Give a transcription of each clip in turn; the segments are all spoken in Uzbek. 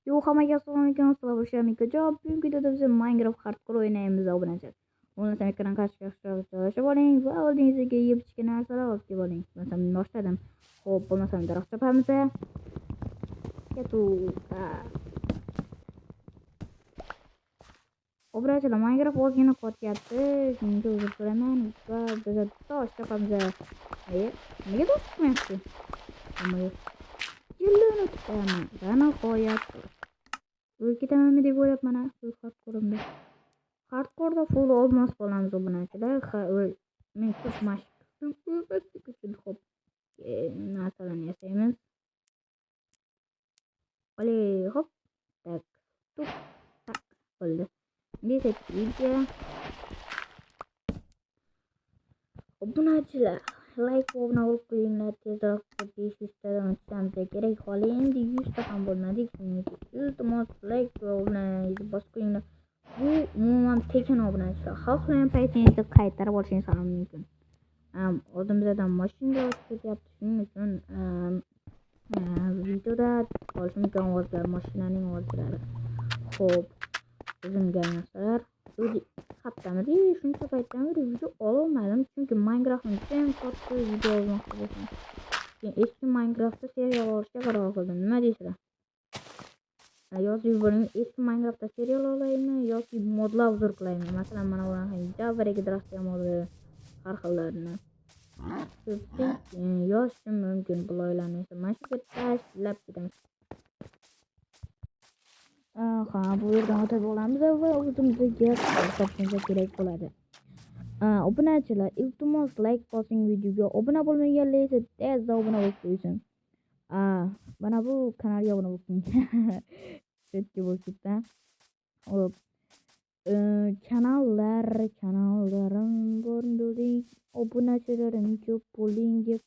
Yo, hammaga assalomu alaykum, assalomu alaykum. Bugungi videoda biz Minecraft hardcore o'ynaymiz, obunachilar. Bo'lmasa ekran qarshiga joylashib oling va oldingizga yeb-ichgan narsalar olib kelib oling. Bo'lmasam boshladim. Xo'p, bo'lmasam daraxt chopamiz. Obunachilar, Minecraft ozgina qotyapti. Shunga uzr so'rayman va biz tosh chopamiz. Nega tosh chiqmayapti? Nima yo'q. Yillarni kutaman. Nihoyat ketamanmi deb o'ylabman, hardcore'imda. Hardcore'da full olmos bo'lamiz obunachilar. Men ko'p mashq uchun xo'p narsalarni yasaymiz. Oley, hop. Tak, tup, tak bo'ldi. Neyse, video. Obunachilar, like va obuna bo'lib qo'yinglar. Tezroq 500 tadan o'tishimiz kerak. Hali endi 100 ta ham bo'lmadik. Iltimos like va obunalarni bosib qo'yinglar. Bu umuman tekin obunachilar. Xohlagan paytingizda qaytarib olishingiz ham mumkin. Oldimizdan mashina o'tib ketyapti. Shuning uchun videoda qolishi mumkin ovozlar, mashinaning ovozlari. Xo'p, uzungan narsalar. O'zi hattamidi shuncha paytdan beri video ololmadim, chunki Minecraftning eng katta video olmoqchi bo'ldim. Eski Minecraftda serial olishga qaror qildim. Nima deysizlar? Yozib yuboring, eski Minecraftda serial olaymi yoki modlar obzor qilaymi? Masalan, mana bunaqa Javaga draftga modi har xillarini. Yozishim mumkin bularni esa. Mana shu yerda tashlab ketamiz. Bu yerdan o'tib olamiz va o'zimizga topishimiz kerak bo'ladi. Obunachilar, iltimos like bosing videoga. Obuna bo'lmaganlar esa tezda obuna bo'lib qo'ysin. Mana bu kanalga obuna bo'lib qo'ying. Chetga bo'lsa, hop. Kanallarim bo'rdek, obunachilarim ko'p bo'ling deb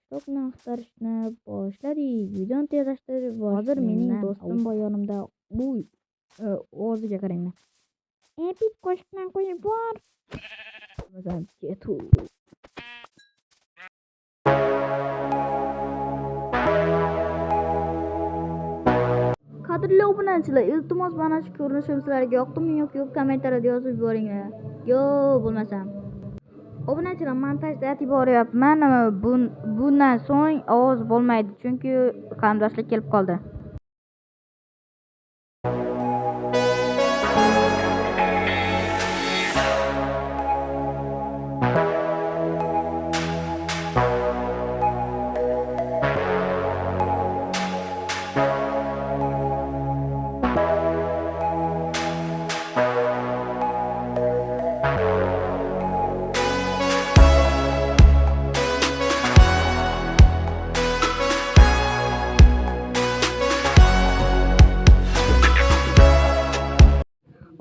kitobni axtarishni boshladik. Videoni tezlashtirib, hozir mening do'stim bor yonimda. Bu o'ziga qaranglar. Epic qo'shiqdan qo'yib bor. Masalan, ketu. Qadrli obunachilar, iltimos mana shu ko'rinishim sizlarga yoqdimi yoki yo'q, kommentariyada yozib yuboringlar. Yo, bo'lmasam. Obunachilar, montajda aytib boryapman. Bundan so'ng ovoz bo'lmaydi, chunki qarindoshlik kelib qoldi.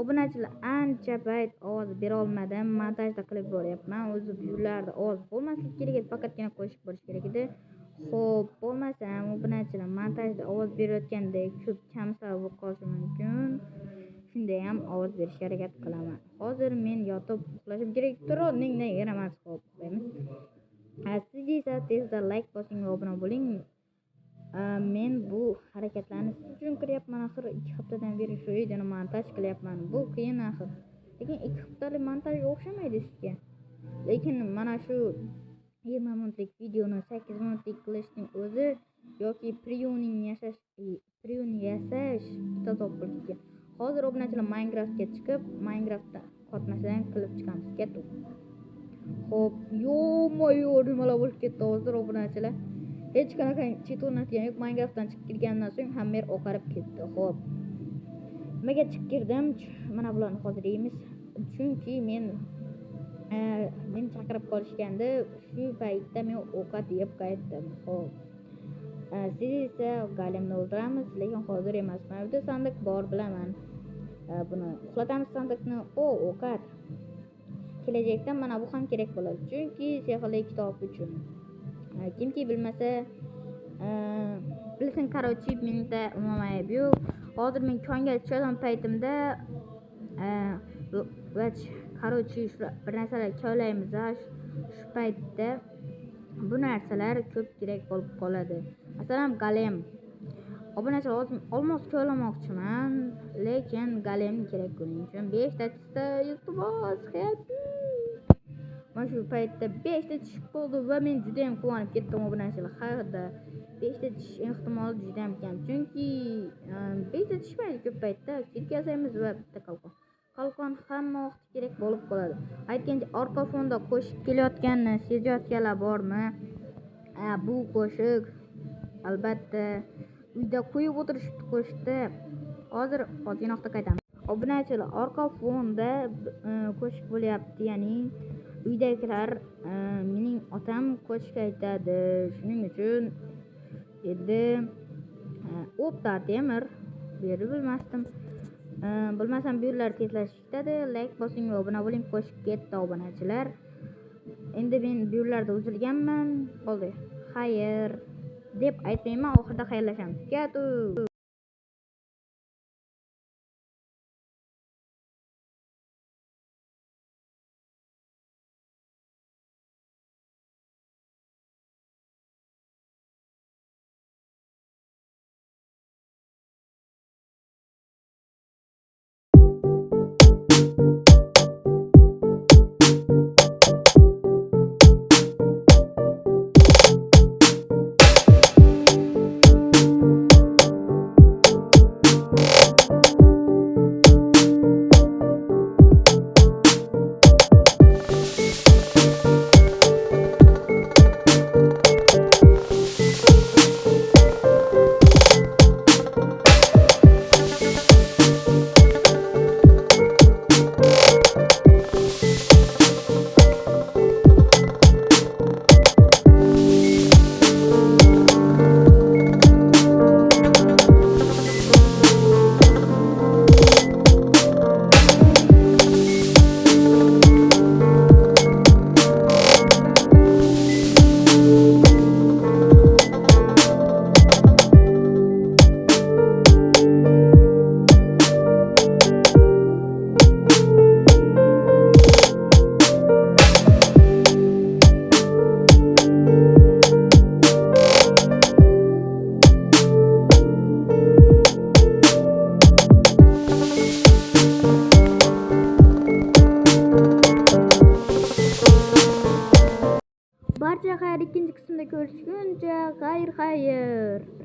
Obunachilar, ancha payt ovoz bera olmadim. Montajda qilib boryapman. O'zi viewlarda ovoz bo'lmasligi kerak edi, faqatgina qo'shiq bo'lishi kerak edi. Xo'p, bo'lmasam obunachilar, montajda ovoz berayotganda ko'p kamsal bo'lib qolishi mumkin. Shunda ham ovoz berishga harakat qilaman. Hozir men yotib uxlashim kerak. Turning emas, xo'p, qo'yamiz. Siz esa tezda like bosing va obuna bo'ling. Men bu harakatlarni siz uchun qilyapman. Axir 2 haftadan beri shu videoni montaj qilyapman. Bu qiyin axir. Lekin 2 haftalik montajga o'xshamaydi sizga. Lekin mana shu 20 minutlik videoni 8 minutlik qilishning o'zi yoki priyuning yasash to'g'ri bo'lgan. Hozir obunachilar Minecraftga chiqib, Minecraftda qotmasidan qilib chiqamiz. Ketdi. Xo'p, yo-moyo, nimalar bo'lib ketdi hozir obunachilar. Hech qanaqa chet o'rnatgan yo'q. Minecraftdan chiqib kirgandan so'ng hamma yer oqarib ketdi. Xo'p. Nimaga chiqib kirdim? Mana bularni hozir yeymiz. Chunki men chaqirib qolishganda shu paytda men ovqat yeb qaytdim. Xo'p. Siz esa golemni o'ldiramiz, lekin hozir emas. Mana bu sandiq bor, bilaman. Buni uxlatamiz sandiqni. Ovqat. Kelajakda mana bu ham kerak bo'ladi. Chunki sehrli kitob uchun. Kimki bilmasa, bilsin, qarochi menda umuman ayb yo'q. Hozir men konga tushadigan paytimda qarochi bir narsalar ko'laymiz. Shu paytda bu narsalar ko'p kerak bo'lib qoladi. Masalan, golem. Obunachilar hozir olmos ko'lamoqchiman, lekin galem kerak buning uchun. 5 ta chista iltimos, happy. Mana shu paytda 5 ta tushib qoldi va men juda ham quvonib ketdim obunachilar. Hayotda 5 ta tushish ehtimoli juda ham kam. Chunki 5 ta tushmaydi ko'p paytda. Ketkazamiz va bitta qalqon. Qalqon hamma vaqt kerak bo'lib qoladi. Aytgancha orqa fonda qo'shiq kelayotganini sezayotganlar bormi? Bu qo'shiq albatta uyda qo'yib o'tirishibdi qo'shiqni. Hozir ozgina qaytamiz. Obunachilar, orqa fonda qo'shiq bo'lyapti, ya'ni uydagilar mening otam qo'shiq aytadi. Shuning uchun endi o'pta temir berib bilmasdim. Bilmasam bu yerlar tezlashadi. Like bosing va obuna bo'ling. Qo'shiq ketdi obunachilar. Endi men bu yerlarda uzilganman. Bo'ldi. Xayr deb aytmayman, oxirida xayrlashamiz. Katu. Barcha xayr, ikinci qismda ko'rishguncha xayr.